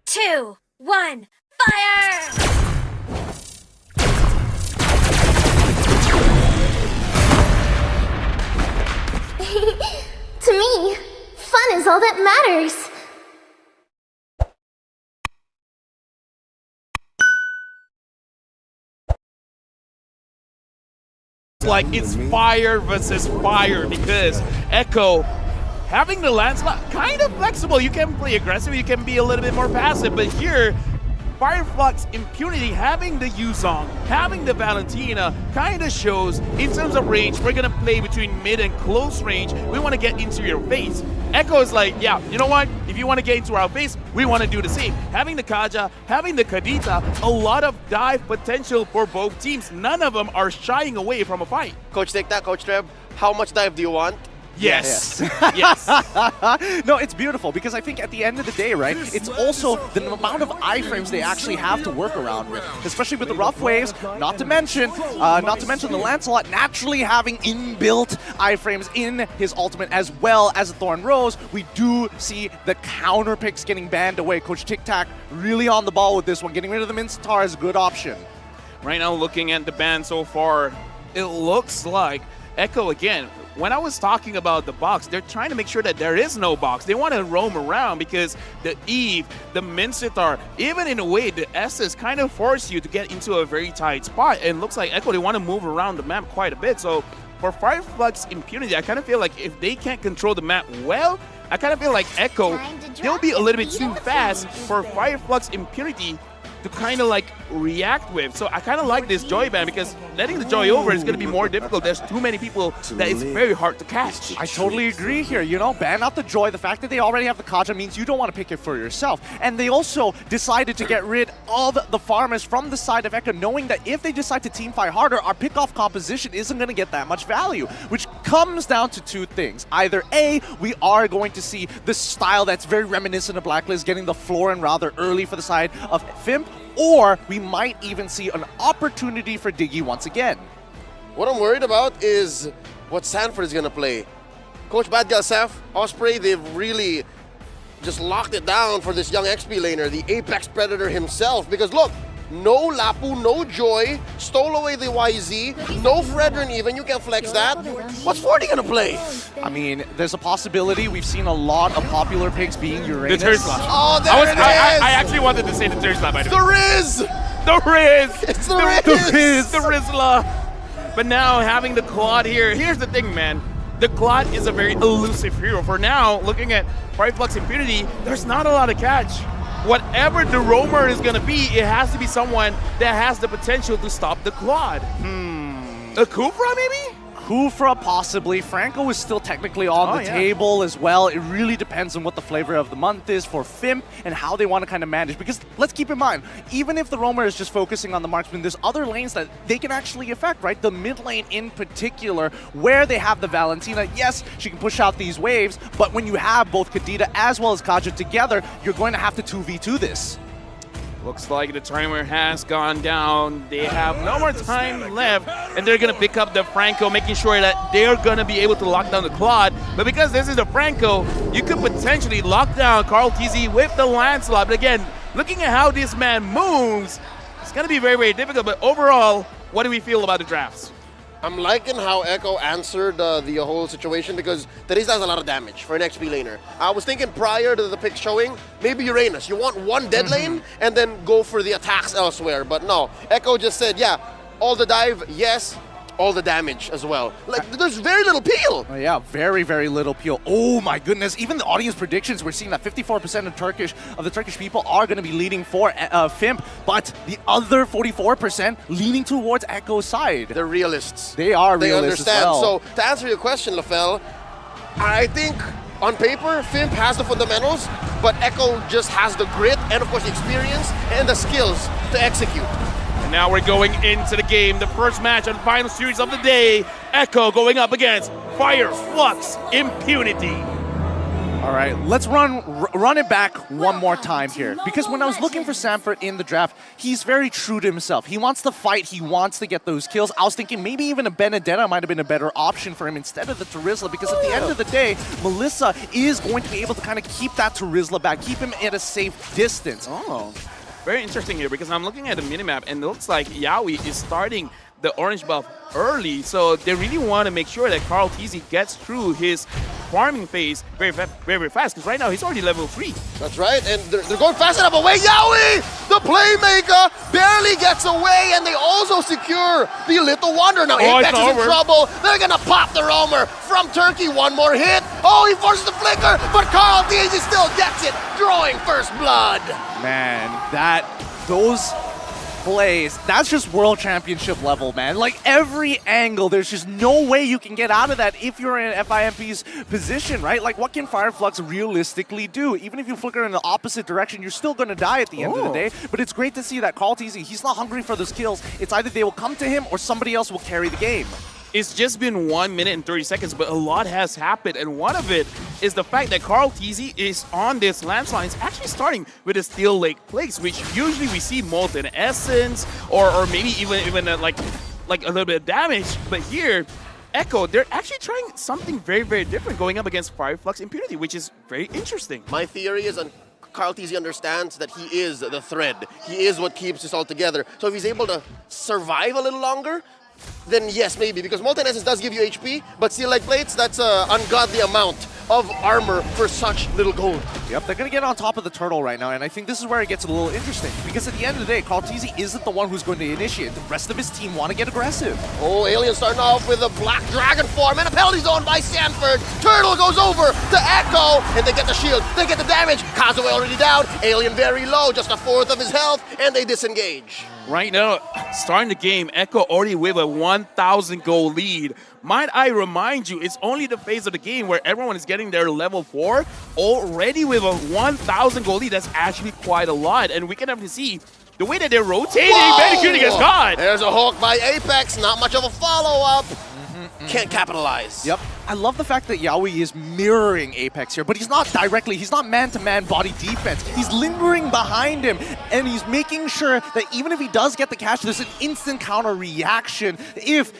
2, 1, fire! To me, fun is all that matters. Like it's fire versus fire because Echo having the Lancelot kind of flexible. You can play aggressive, you can be a little bit more passive, but here Fireflux Impunity having the Yuzong, having the Valentina kind of shows in terms of range, we're gonna play between mid and close range. We want to get into your face. Echo is like, yeah, you know what? If you want to get into our face, we want to do the same. Having the Kaja, having the Kadita, a lot of dive potential for both teams. None of them are shying away from a fight. Coach, take that, Coach Treb. How much dive do you want? Yes. Yes. No, it's beautiful because I think at the end of the day, right, it's also the amount of iframes they actually have to work around with, especially with the rough waves, not to mention the Lancelot naturally having inbuilt iframes in his ultimate as well as the Thorn Rose. We do see the counter picks getting banned away. Coach Tic Tac really on the ball with this one. Getting rid of the Mincetar is a good option. Right now, looking at the ban so far, it looks like Echo again. When I was talking about the box, they're trying to make sure that there is no box. They want to roam around because the Eve, the Mincetar, even in a way, the S's kind of force you to get into a very tight spot. And it looks like Echo, they want to move around the map quite a bit. So for Fireflux Impunity, I kind of feel like if they can't control the map well, I kind of feel like Echo, they'll be a little bit too fast for Fireflux Impunity to kind of like react with. So I kind of like this Joy ban because letting the Joy over is going to be more difficult. There's too many people that it's very hard to catch. I totally agree here. You know, ban out the Joy. The fact that they already have the Kaja means you don't want to pick it for yourself. And they also decided to get rid of the farmers from the side of Echo, knowing that if they decide to team fight harder, our pick-off composition isn't going to get that much value, which comes down to two things. Either A, we are going to see the style that's very reminiscent of Blacklist getting the floor in rather early for the side of Fimp, or we might even see an opportunity for Diggy once again. What I'm worried about is what Sanford is going to play. Coach Bad Gal Seth, Osprey, they've really just locked it down for this young XP laner, the Apex Predator himself. Because look, no Lapu, no Joy, stole away the YZ, no Fredrin even, you can flex that. What's 40 going to play? I mean, there's a possibility. We've seen a lot of popular picks being Uranus. The Tersla. Oh, there it is! I actually wanted to say the Tersla, by the way. The Riz! The Riz! It's the Riz! The Rizla! But now having the Claude here, here's the thing, man. The Claude is a very elusive hero. For now, looking at Fireflux Impunity, there's not a lot of catch. Whatever the roamer is going to be, it has to be someone that has the potential to stop the Claude. A Kufra, maybe? Kufra, possibly. Franco is still technically on the table as well. It really depends on what the flavor of the month is for Fimp and how they want to kind of manage. Because let's keep in mind, even if the roamer is just focusing on the marksman, there's other lanes that they can actually affect, right? The mid lane in particular, where they have the Valentina. Yes, she can push out these waves, but when you have both Kadita as well as Kaja together, you're going to have to 2v2 this. Looks like the timer has gone down. They have no more time left, and they're going to pick up the Franco, making sure that they're going to be able to lock down the Claude. But because this is the Franco, you could potentially lock down Karltzy with the Lancelot. But again, looking at how this man moves, it's going to be very, very difficult. But overall, what do we feel about the drafts? I'm liking how Echo answered the whole situation because Teresa has a lot of damage for an XP laner. I was thinking prior to the pick showing, maybe Uranus. You want one dead lane and then go for the attacks elsewhere. But no, Echo just said, yeah, all the dive, yes, all the damage as well. Like, there's very little peel. Oh, yeah, very, very little peel. Oh my goodness, even the audience predictions, we're seeing that 54% of the Turkish people are going to be leaning for Fimp, but the other 44% leaning towards Echo's side. They're realists. They are They realists understand. as well. So to answer your question, LaFell, I think on paper, Fimp has the fundamentals, but Echo just has the grit and of course the experience and the skills to execute. And now we're going into the game, the first match of the final series of the day. Echo going up against Fireflux Impunity. All right, let's run it back one more time here. Because when I was looking for Sanford in the draft, he's very true to himself. He wants to fight, he wants to get those kills. I was thinking maybe even a Benedetta might have been a better option for him instead of the Terizla, because at the end of the day, Melissa is going to be able to kind of keep that Terizla back, keep him at a safe distance. Oh, very interesting here, because I'm looking at the minimap and it looks like YAWI is starting the orange buff early, so they really want to make sure that Karltzy gets through his farming phase very fast, because right now he's already level 3. That's right, and they're going fast enough away. YAWI, the playmaker, barely gets away, and they also secure the Little Wonder. Now Apex is in trouble. They're gonna pop the roamer from Turkey. One more hit. Oh, he forces the flicker, but Karltzy still gets it, drawing first blood. Man, those plays, that's just world championship level, man. Like every angle, there's just no way you can get out of that if you're in FIMP's position, right? Like what can Fireflux realistically do? Even if you flicker in the opposite direction, you're still gonna die at the end of the day. But it's great to see that Karltzy, he's not hungry for those kills. It's either they will come to him or somebody else will carry the game. It's just been 1 minute and 30 seconds, but a lot has happened, and one of it is the fact that Karltzy is on this Lancelot. It's actually starting with a Steel Lake place, which usually we see Molten Essence or maybe even like a little bit of damage. But here, Echo, they're actually trying something very different, going up against Fireflux Impunity, which is very interesting. My theory is Karltzy understands that he is the thread. He is what keeps this all together. So if he's able to survive a little longer, then yes, maybe, because Molten Essence does give you HP, but Steel Like Plates, that's an ungodly amount of armor for such little gold. Yep, they're going to get on top of the turtle right now, and I think this is where it gets a little interesting, because at the end of the day, Karltzy isn't the one who's going to initiate. The rest of his team want to get aggressive. Oh, Alien starting off with a Black Dragon form, and a penalty zone by Sanford. Turtle goes over to Echo, and they get the shield, they get the damage. Kazuo already down, Alien very low, just a fourth of his health, and they disengage. Right now, starting the game, Echo already with a 1,000 gold lead. Might I remind you, it's only the phase of the game where everyone is getting their level 4 already with a 1,000 gold lead. That's actually quite a lot, and we can have to see the way that they're rotating. BENNYQT gets caught. There's a hook by Apex, not much of a follow-up. Can't capitalize. Yep. I love the fact that YAWI is mirroring Apex here, but he's not directly, he's not man-to-man body defense. He's lingering behind him, and he's making sure that even if he does get the catch, there's an instant counter reaction if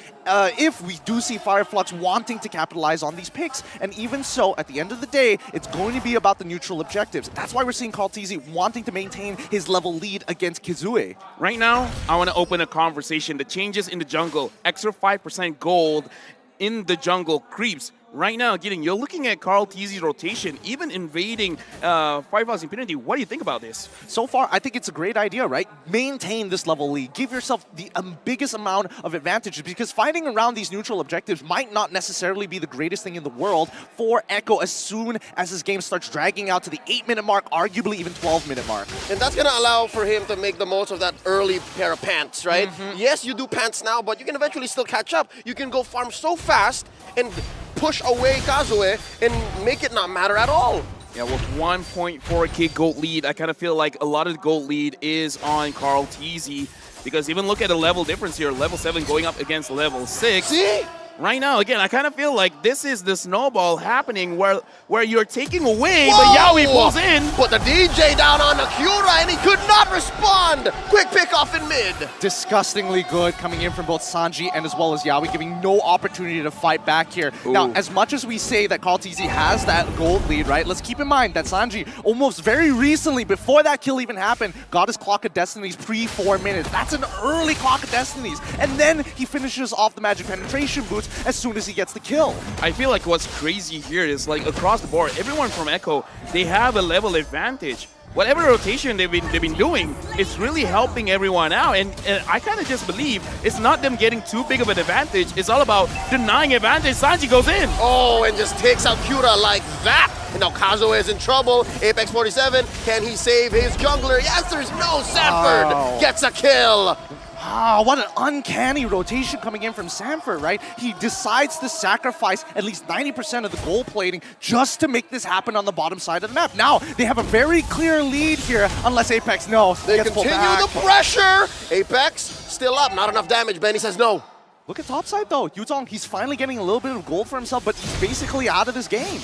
we do see Fireflux wanting to capitalize on these picks. And even so, at the end of the day, it's going to be about the neutral objectives. That's why we're seeing Karltzy wanting to maintain his level lead against Kizue. Right now, I want to open a conversation. The changes in the jungle, extra 5% gold in the jungle creeps. Right now, you're looking at Karltzy's rotation, even invading Fireflux Impunity. What do you think about this? So far, I think it's a great idea, right? Maintain this level lead. Give yourself the biggest amount of advantages, because fighting around these neutral objectives might not necessarily be the greatest thing in the world for Echo as soon as this game starts dragging out to the 8-minute mark, arguably even 12-minute mark. And that's going to allow for him to make the most of that early pair of pants, right? Yes, you do pants now, but you can eventually still catch up. You can go farm so fast and push away Kazuo and make it not matter at all. Yeah, with 1.4k gold lead, I kind of feel like a lot of the gold lead is on Karltzy, because even look at the level difference here, level 7 going up against level 6. See? Right now, again, I kind of feel like this is the snowball happening where you're taking away, but YAWI pulls in. Put the DJ down on Akira, and he could not respond. Quick pick off in mid. Disgustingly good coming in from both SANJI and as well as YAWI, giving no opportunity to fight back here. Ooh. Now, as much as we say that Karltzy has that gold lead, right, let's keep in mind that SANJI almost very recently, before that kill even happened, got his Clock of Destinies pre-4 minutes. That's an early Clock of Destinies. And then he finishes off the Magic Penetration boots as soon as he gets the kill. I feel like what's crazy here is, like, across the board, everyone from Echo, they have a level advantage. Whatever rotation they've been doing, it's really helping everyone out, and I kind of just believe it's not them getting too big of an advantage. It's all about denying advantage. SANJI goes in. Oh, and just takes out Kura like that. And now Kazuo is in trouble. Apex 47, can he save his jungler? Yes, there's no. Sanford gets a kill. Ah, what an uncanny rotation coming in from Sanford, right? He decides to sacrifice at least 90% of the gold plating just to make this happen on the bottom side of the map. Now, they have a very clear lead here, unless Apex, They continue the pressure. Apex still up, not enough damage. Benny says no. Look at topside though. Yuzong, he's finally getting a little bit of gold for himself, but he's basically out of this game.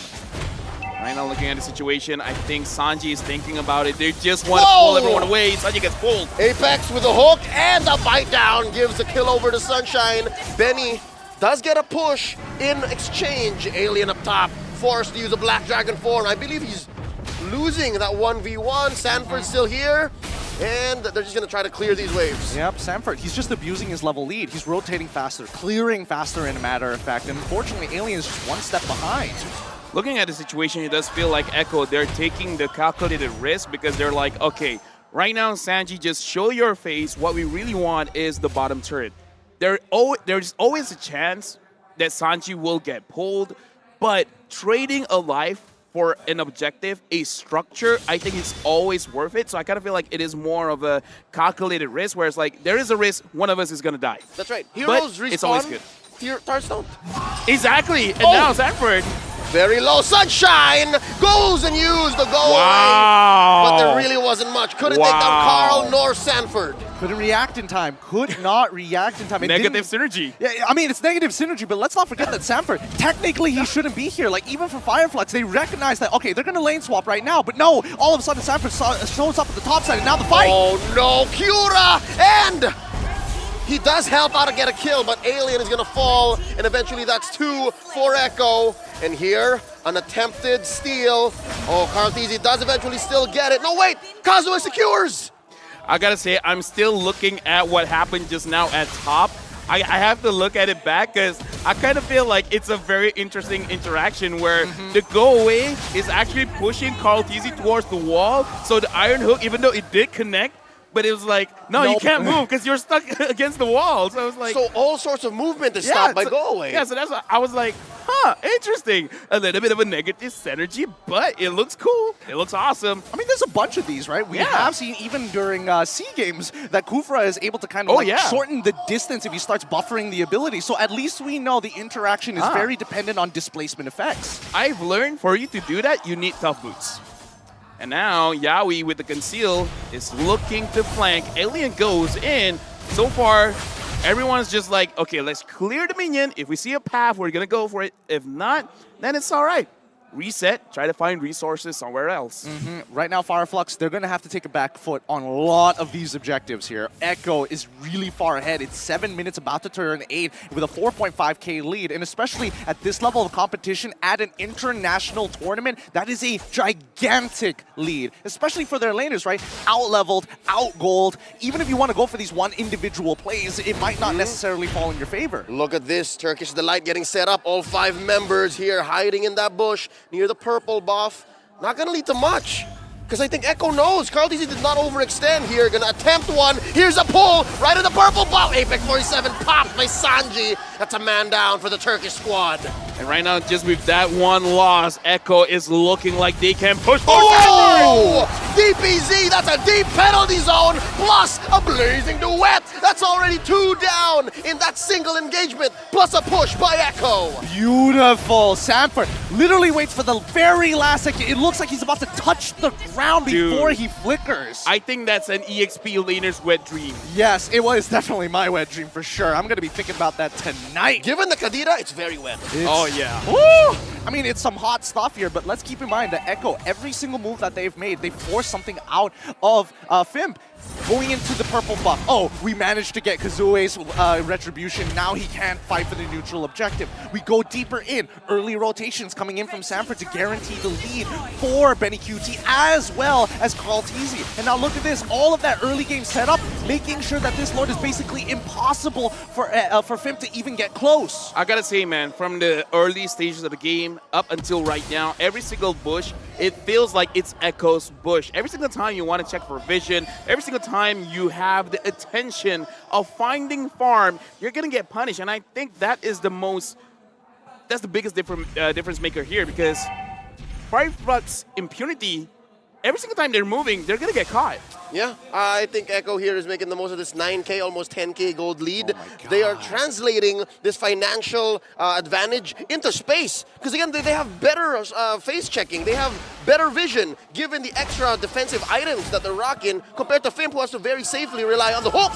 Right now, looking at the situation, I think SANJI is thinking about it. They just want to pull everyone away. SANJI gets pulled. Apex with a hook and a bite down gives the kill over to Sunshine. Benny does get a push in exchange. Alien up top, forced to use a Black Dragon form. I believe he's losing that 1v1. Sanford's still here, and they're just going to try to clear these waves. Yep, Sanford, he's just abusing his level lead. He's rotating faster, clearing faster in a matter of fact, and unfortunately, Alien is just one step behind. Looking at the situation, it does feel like Echo, they're taking the calculated risk because they're like, okay, right now, SANJI, just show your face. What we really want is the bottom turret. There's always a chance that SANJI will get pulled, but trading a life for an objective, a structure, I think it's always worth it. So I kind of feel like it is more of a calculated risk, where it's like, there is a risk one of us is going to die. That's right. But Heroes respawn. it's always good. Tars don't. Exactly. And now Sanford. Very low. Sunshine goes and used the goal. Wow. But there really wasn't much. Couldn't take down Karl nor Sanford. Couldn't react in time. Could not react in time. It Negative synergy. Yeah, I mean, it's negative synergy, but let's not forget that Sanford, technically he shouldn't be here. Like, even for Fireflux, they recognize that, okay, they're going to lane swap right now, but no, all of a sudden Sanford shows up at the top side, and now the fight. Oh no, Cura! And he does help out to get a kill, but Alien is going to fall, and eventually that's 2 for Echo. And here, an attempted steal. Oh, Karltzy does eventually still get it. No, wait! Kazuha secures! I gotta say, I'm still looking at what happened just now at top. I have to look at it back because I kind of feel like it's a very interesting interaction where the go away is actually pushing Karltzy towards the wall. So the Iron Hook, even though it did connect, but it was like, no, you can't move because you're stuck against the wall. So I was like, so all sorts of movement is stopped by go away. Yeah, so that's what I was like, huh, interesting. A little bit of a negative synergy, but it looks cool. It looks awesome. I mean, there's a bunch of these, right? We have seen even during SEA games that Kufra is able to kind of shorten the distance if he starts buffering the ability. So at least we know the interaction is very dependent on displacement effects. I've learned for you to do that, you need tough boots. And now YAWI with the conceal is looking to flank. Alien goes in. So far, everyone's just like, okay, let's clear the minion. If we see a path, we're going to go for it. If not, then it's all right. Reset, try to find resources somewhere else. Right now, Fireflux, they're going to have to take a back foot on a lot of these objectives here. Echo is really far ahead. It's 7 minutes, about to turn 8, with a 4.5K lead. And especially at this level of competition, at an international tournament, that is a gigantic lead. Especially for their laners, right? Out-leveled, out-gold. Even if you want to go for these one individual plays, it might not necessarily fall in your favor. Look at this, Turkish Delight getting set up. All 5 members here hiding in that bush near the purple buff. Not gonna lead to much, because I think Echo knows Karltzy did not overextend here. Gonna attempt one. Here's a pull right in the purple buff. Apex 47 popped by SANJI. That's a man down for the Turkish squad. And right now, just with that one loss, Echo is looking like they can push for Oh! DPZ, that's a deep penalty zone, plus a blazing duet. That's already 2 down in that single engagement, plus a push by Echo. Beautiful. Sanford literally waits for the very last second. It looks like he's about to touch the ground before he flickers. I think that's an EXP laner's wet dream. Yes, it was definitely my wet dream for sure. I'm going to be thinking about that tonight. Given the Kadira, it's very wet. Oh, yeah. Woo! I mean, it's some hot stuff here, but let's keep in mind that Echo, every single move that they've made, they force something out of Fimp. Going into the purple buff. Oh, we managed to get Kazue's retribution. Now he can't fight for the neutral objective. We go deeper in. Early rotations coming in from Sanford to guarantee the lead for BENNYQT as well as Karltzy. And now look at this. All of that early game setup, making sure that this Lord is basically impossible for Fimp to even get close. I gotta say, man, from the early stages of the game up until right now, every single bush, it feels like it's Echo's bush. Every single time you want to check for vision, every single time you have the attention of finding farm, you're gonna get punished. And I think that is that's the biggest difference maker here, because Fireflux impunity, every single time they're moving, they're gonna get caught. Yeah, I think Echo here is making the most of this 9K, almost 10K gold lead. Oh They are translating this financial advantage into space. Because again, they have better face checking. They have better vision, given the extra defensive items that they're rocking, compared to Fimp, who has to very safely rely on the hook.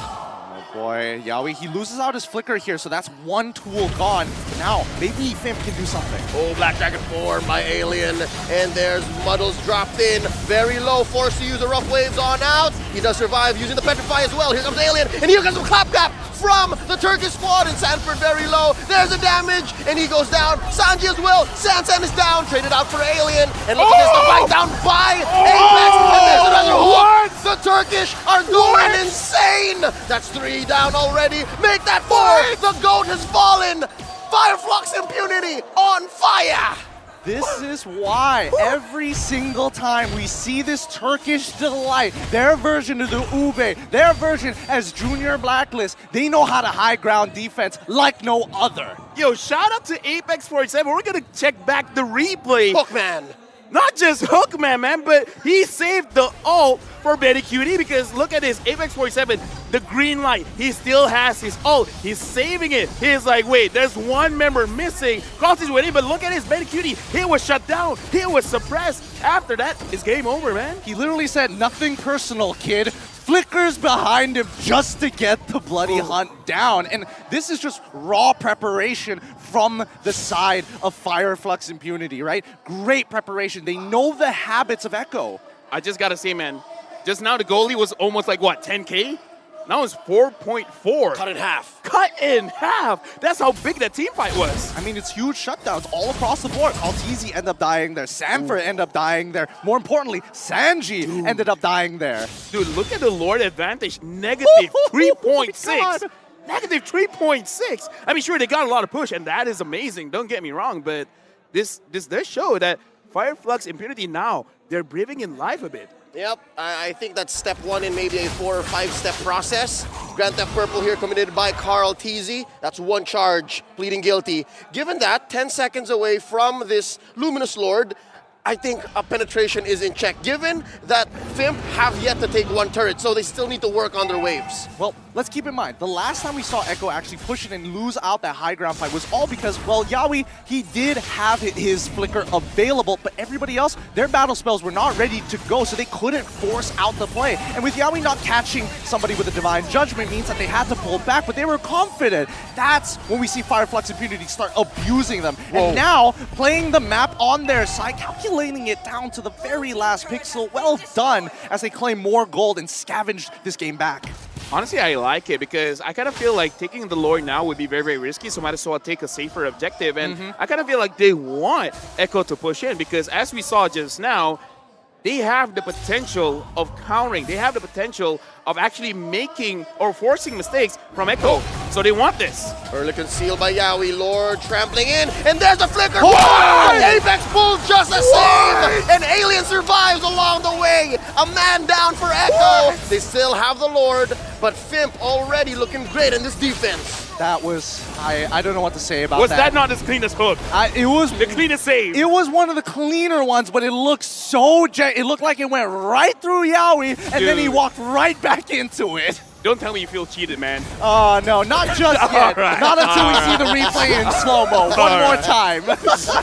Oh boy, YAWI, he loses out his flicker here, so that's one tool gone. Now, maybe Fimp can do something. Oh, Black Dragon formed by Alien, and there's Muddles dropped in, very low, forced to use the rough waves on out. He does survive using the Petrify as well. Here comes Alien, and here comes the Clapcap from the Turkish squad, and SANFORD very low. There's the damage, and he goes down. SANJI as well. Sansan is down, traded out for Alien, and look at this, the fight down by Apex, and there's another hook. The Turkish are going insane. That's 3 down already. Make that 4. The GOAT has fallen. Fireflux Impunity on fire. This is why every single time we see this Turkish delight, their version of the Ube, their version as Junior Blacklist, they know how to high ground defense like no other. Yo, shout out to Apex 47. We're gonna check back the replay. Hookman. Not just Hookman, man, but he saved the ult for BENNYQT because look at this, Apex 47, the green light, he still has his ult, he's saving it. He's like, wait, there's one member missing. Karltzy's winning, but look at his BENNYQT, he was shut down, he was suppressed. After that, it's game over, man. He literally said, nothing personal, kid. Flickers behind him just to get the bloody hunt down. And this is just raw preparation from the side of Fireflux Impunity, right? Great preparation. They know the habits of Echo. I just gotta say, man, just now the goalie was almost like, what, 10K? Now it's 4.4. Cut in half. Cut in half. That's how big that team fight was. I mean, it's huge shutdowns all across the board. Karltzy ended up dying there. SANFORD ended up dying there. More importantly, SANJI ended up dying there. Dude, look at the Lord advantage. Negative 3.6. Negative 3.6. I mean, sure, they got a lot of push, and that is amazing. Don't get me wrong, but this does show that Fireflux Impunity now, they're breathing in life a bit. Yep, I think that's step 1 in maybe a 4 or 5 step process. Grand Theft Purple here committed by Karltzy. That's 1 charge, pleading guilty. Given that, 10 seconds away from this Luminous Lord, I think a penetration is in check, given that Fimp have yet to take 1 turret, so they still need to work on their waves. Well, let's keep in mind, the last time we saw Echo actually push it and lose out that high ground fight was all because, well, YAWI, he did have his flicker available, but everybody else, their battle spells were not ready to go, so they couldn't force out the play. And with YAWI not catching somebody with a Divine Judgment means that they had to pull back, but they were confident. That's when we see Fireflux Impunity start abusing them. Whoa. And now, playing the map on their side, calculating it down to the very last pixel. Well done as they claim more gold and scavenged this game back. Honestly, I like it because I kind of feel like taking the Lord now would be very, very risky, so might as well take a safer objective. And I kind of feel like they want Echo to push in because as we saw just now, they have the potential of countering. They have the potential of actually making or forcing mistakes from Echo. So they want this. Early concealed by YAWI, Lord trampling in, and there's the flicker! But Apex pulls just the same! And Alien survives along the way! A man down for Echo! They still have the Lord, but Fimp already looking great in this defense. That was, I don't know what to say about Was that. that not as clean as Hook? It was The cleanest save. It was one of the cleaner ones, but it looked so it looked like it went right through YAWI, and then he Dude. walked right back into it. Don't tell me you feel cheated, man. Oh, no, not just yet. right. Not until we see the replay in slow-mo. One more time.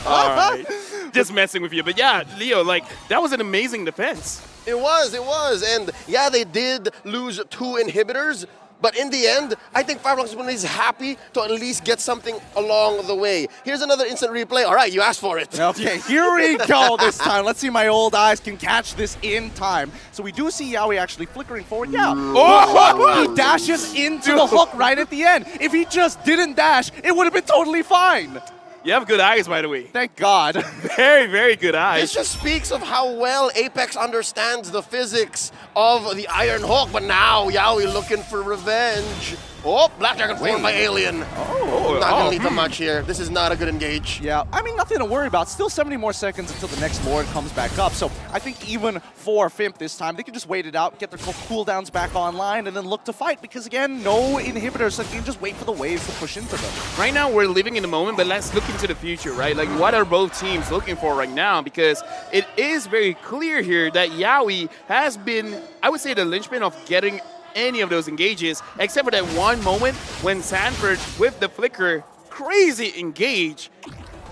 All right. Just messing with you. But yeah, Leo, like, that was an amazing defense. It was, and yeah, they did lose 2 inhibitors, but in the end, I think Fireflux is happy to at least get something along the way. Here's another instant replay. All right, you asked for it. Okay, here we go this time. Let's see my old eyes can catch this in time. So we do see YAWI actually flickering forward. Yeah. Oh! He dashes into the hook right at the end. If he just didn't dash, it would have been totally fine. You have good eyes, by the way. Thank God. Very, very good This eyes. just speaks of how well Apex understands the physics of the Iron Hawk, but now YAWI looking for revenge. Oh, Black Dragon formed by Alien. Not gonna lead to much here. This is not a good engage. Yeah, I mean, nothing to worry about. Still 70 more seconds until the next Lord comes back up. So I think even for Fimp this time, they can just wait it out, get their cooldowns back online, and then look to fight. Because again, no inhibitors, so you can just wait for the waves to push into them. Right now, we're living in the moment, but let's look into the future, right? Like, what are both teams looking for right now? Because it is very clear here that YAWI has been, I would say, the linchpin of getting any of those engages, except for that one moment when SANFORD with the flicker crazy engage.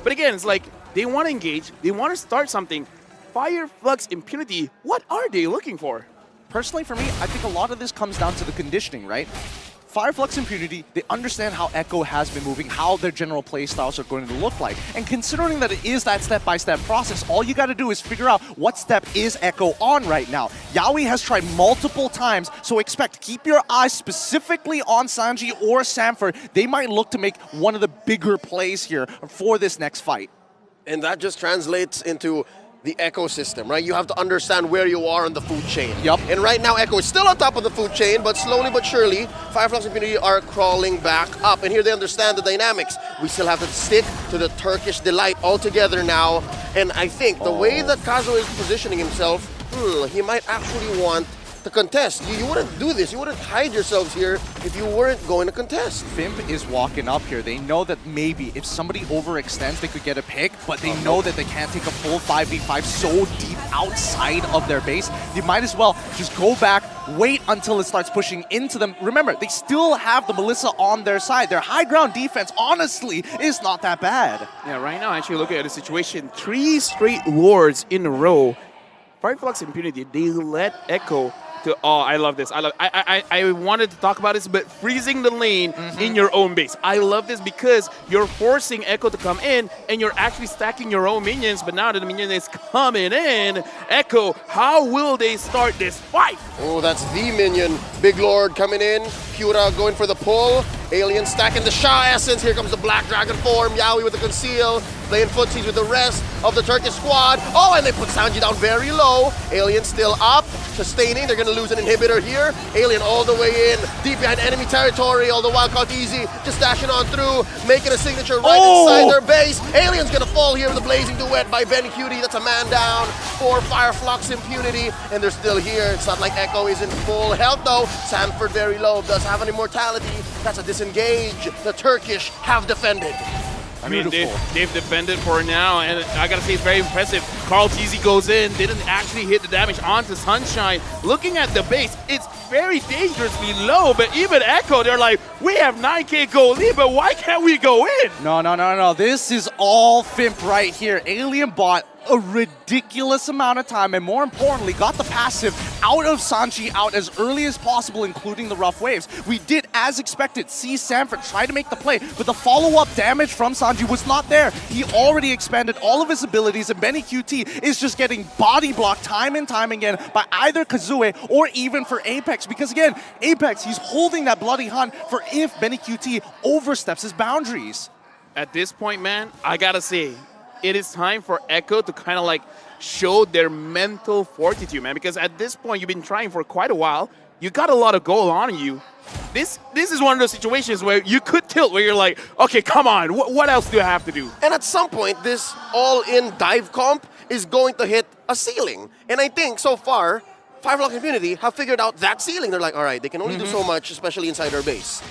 But again, it's like they want to engage, they want to start something. Fireflux Impunity, what are they looking for? Personally, for me, I think a lot of this comes down to the conditioning, right? Fireflux Impunity, they understand how Echo has been moving, how their general play styles are going to look like. And considering that it is that step-by-step process, all you got to do is figure out what step is Echo on right now. YAWI has tried multiple times, so keep your eyes specifically on SANJI or SANFORD. They might look to make one of the bigger plays here for this next fight. And that just translates into the ecosystem, right? You have to understand where you are on the food chain. Yep. And right now, Echo is still on top of the food chain, but slowly but surely, Fireflux Impunity are crawling back up. And here they understand the dynamics. We still have to stick to the Turkish delight altogether now. And I think the way that Kazuo is positioning himself, he might actually want to contest. You wouldn't do this. You wouldn't hide yourselves here if you weren't going to contest. Fimp is walking up here. They know that maybe if somebody overextends, they could get a pick, but they know that they can't take a full 5v5 so deep outside of their base. They might as well just go back, wait until it starts pushing into them. Remember, they still have the Melissa on their side. Their high ground defense, honestly, is not that bad. Yeah, right now, actually looking at the situation, 3 straight Lords in a row. Fireflux Impunity, they let Echo to, oh, I love this. I wanted to talk about this, but freezing the lane in your own base. I love this because you're forcing Echo to come in and you're actually stacking your own minions, but now that the minion is coming in, Echo, how will they start this fight? Oh, that's the minion. Big Lord coming in. Pura going for the pull. Alien stacking the Shah Essence. Here comes the Black Dragon form. YAWI with the conceal. Playing footsies with the rest of the Turkish squad. Oh, and they put SANJI down very low. Alien still up. Sustaining. They're going to lose an inhibitor here. Alien all the way in. Deep behind enemy territory. All the while Karltzy just dashing on through. Making a signature right inside their base. Alien's going to fall here with a blazing duet by BENNYQT. That's a man down for Fireflux Impunity. And they're still here. It's not like Echo is in full health though. SANFORD very low. Does have an immortality. That's a disengage. The Turkish have defended. I mean, they've defended for now, and I gotta say it's very impressive. Karltzy goes in, didn't actually hit the damage onto Sunshine. Looking at the base, it's very dangerously low, but even Echo, they're like, we have 9k gold lead, but why can't we go in? No. This is all Fimp right here. Alien bought a ridiculous amount of time, and more importantly, got the passive out of SANJI out as early as possible, including the rough waves. We did, as expected, see SANFORD try to make the play, but the follow-up damage from SANJI was not there. He already expanded all of his abilities, and BENNYQT is just getting body blocked time and time again by either Kazue or even for Apex, because again, Apex, he's holding that bloody hunt for if BENNYQT oversteps his boundaries. At this point, man, I gotta say, it is time for Echo to kind of like show their mental fortitude, man, because at this point, you've been trying for quite a while. You got a lot of gold on you. This is one of those situations where you could tilt, where you're like, okay, come on, what else do I have to do? And at some point, this all-in dive comp is going to hit a ceiling. And I think so far, Fireflux Impunity have figured out that ceiling. They're like, all right, they can only do so much, especially inside their base.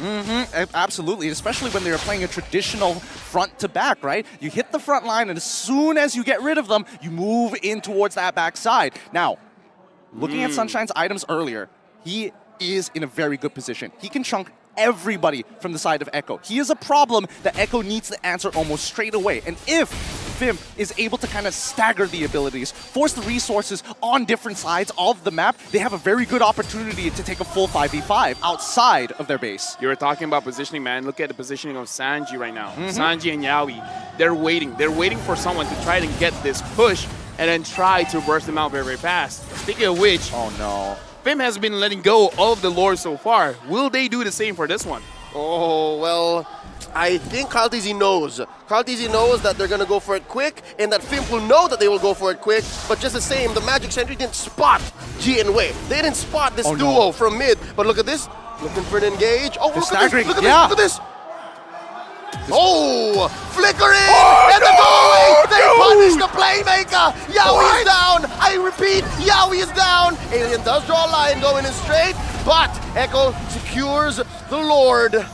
Absolutely, especially when they're playing a traditional front to back, right? You hit the front line, and as soon as you get rid of them, you move in towards that back side. Now, looking at Sunshine's items earlier, he is in a very good position. He can chunk everybody from the side of Echo. He is a problem that Echo needs to answer almost straight away. And if Fimp is able to kind of stagger the abilities, force the resources on different sides of the map, they have a very good opportunity to take a full 5v5 outside of their base. You were talking about positioning, man. Look at the positioning of SANJI right now. SANJI and YAWI, they're waiting. They're waiting for someone to try to get this push and then try to burst them out very, very fast. Speaking of which, oh no, Fimp has been letting go of the lore so far. Will they do the same for this one? Oh, well, I think Karltzy knows. Karltzy knows that they're going to go for it quick, and that Fimp will know that they will go for it quick, but just the same, the Magic Sentry didn't spot G and Wei. They didn't spot this duo from mid, but look at this. Looking for an engage. Oh, look at this. Look at this. Look at this. Oh, flickering, and the goalie, they punish the playmaker. YAWI is down. I repeat, YAWI is down. Alien does draw a line going in straight, but Echo secures the Lord.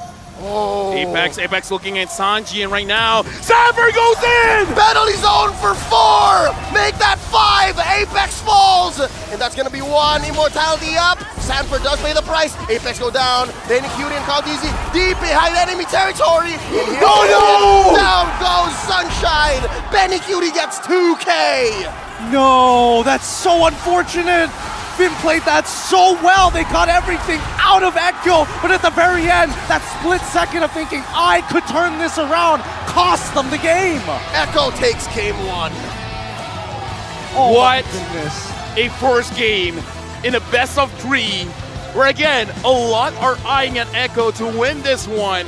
Oh. Apex looking at SANJI, and right now, SANFORD goes in! Penalty zone for 4! Make that 5! Apex falls! And that's gonna be 1 immortality up. SANFORD does pay the price. Apex go down. BENNYQT and Karltzy deep behind enemy territory. And here down goes Sunshine. BENNYQT gets 2K. No, that's so unfortunate. Fimp played that so well. They got everything out of Echo, but at the very end, that split second of thinking, I could turn this around, cost them the game. Echo takes game one. Oh What? my goodness. A first game in a best of 3, where again, a lot are eyeing at Echo to win this one.